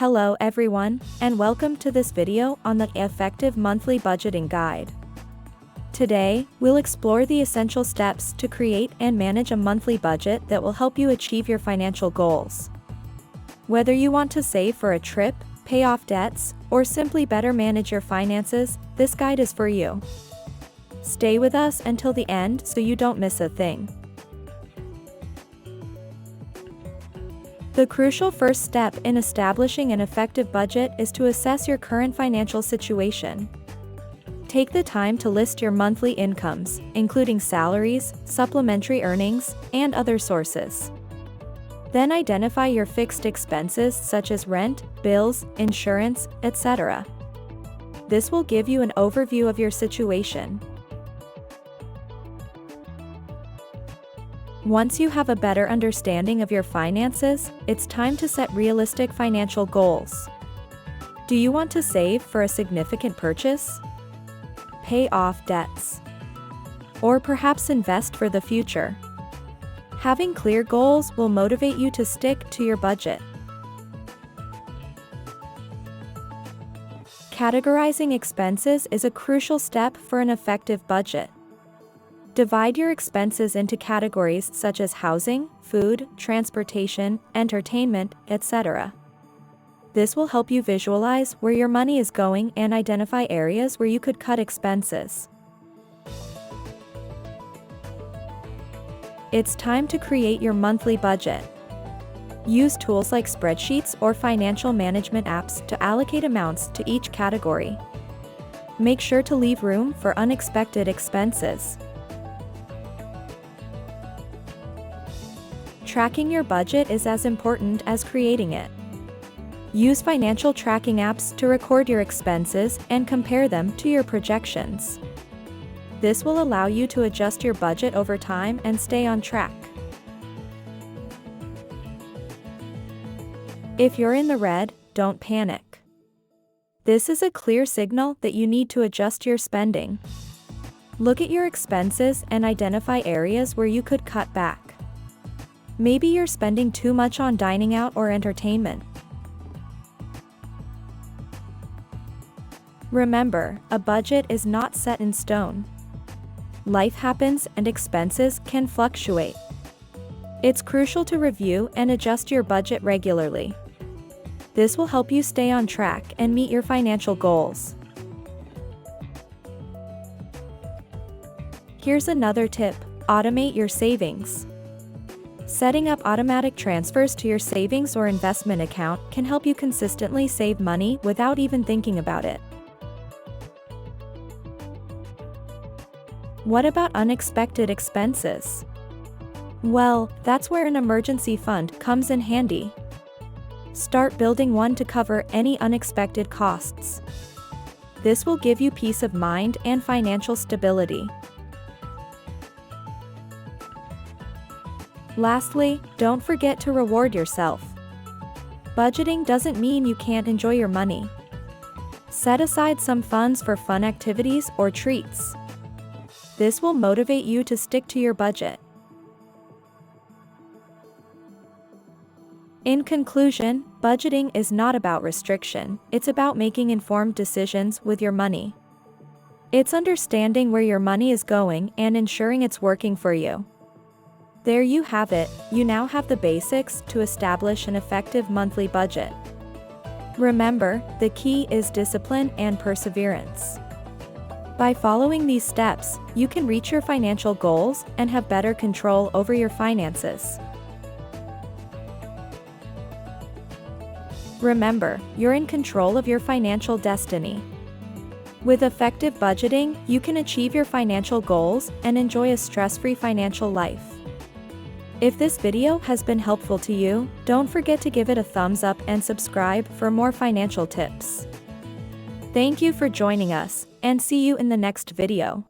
Hello everyone, and welcome to this video on the Effective Monthly Budgeting Guide. Today, we'll explore the essential steps to create and manage a monthly budget that will help you achieve your financial goals. Whether you want to save for a trip, pay off debts, or simply better manage your finances, this guide is for you. Stay with us until the end so you don't miss a thing. The crucial first step in establishing an effective budget is to assess your current financial situation. Take the time to list your monthly incomes, including salaries, supplementary earnings, and other sources. Then identify your fixed expenses such as rent, bills, insurance, etc. This will give you an overview of your situation. Once you have a better understanding of your finances, it's time to set realistic financial goals. Do you want to save for a significant purchase? Pay off debts? Or perhaps invest for the future? Having clear goals will motivate you to stick to your budget. Categorizing expenses is a crucial step for an effective budget. Divide your expenses into categories such as housing, food, transportation, entertainment, etc. This will help you visualize where your money is going and identify areas where you could cut expenses. It's time to create your monthly budget. Use tools like spreadsheets or financial management apps to allocate amounts to each category. Make sure to leave room for unexpected expenses. Tracking your budget is as important as creating it. Use financial tracking apps to record your expenses and compare them to your projections. This will allow you to adjust your budget over time and stay on track. If you're in the red, don't panic. This is a clear signal that you need to adjust your spending. Look at your expenses and identify areas where you could cut back. Maybe you're spending too much on dining out or entertainment. Remember, a budget is not set in stone. Life happens and expenses can fluctuate. It's crucial to review and adjust your budget regularly. This will help you stay on track and meet your financial goals. Here's another tip: automate your savings. Setting up automatic transfers to your savings or investment account can help you consistently save money without even thinking about it. What about unexpected expenses? Well, that's where an emergency fund comes in handy. Start building one to cover any unexpected costs. This will give you peace of mind and financial stability. Lastly, don't forget to reward yourself. Budgeting doesn't mean you can't enjoy your money. Set aside some funds for fun activities or treats. This will motivate you to stick to your budget. In conclusion, budgeting is not about restriction, it's about making informed decisions with your money. It's understanding where your money is going and ensuring it's working for you. There you have it, you now have the basics to establish an effective monthly budget. Remember, the key is discipline and perseverance. By following these steps, you can reach your financial goals and have better control over your finances. Remember, you're in control of your financial destiny. With effective budgeting, you can achieve your financial goals and enjoy a stress-free financial life. If this video has been helpful to you, don't forget to give it a thumbs up and subscribe for more financial tips. Thank you for joining us, and see you in the next video.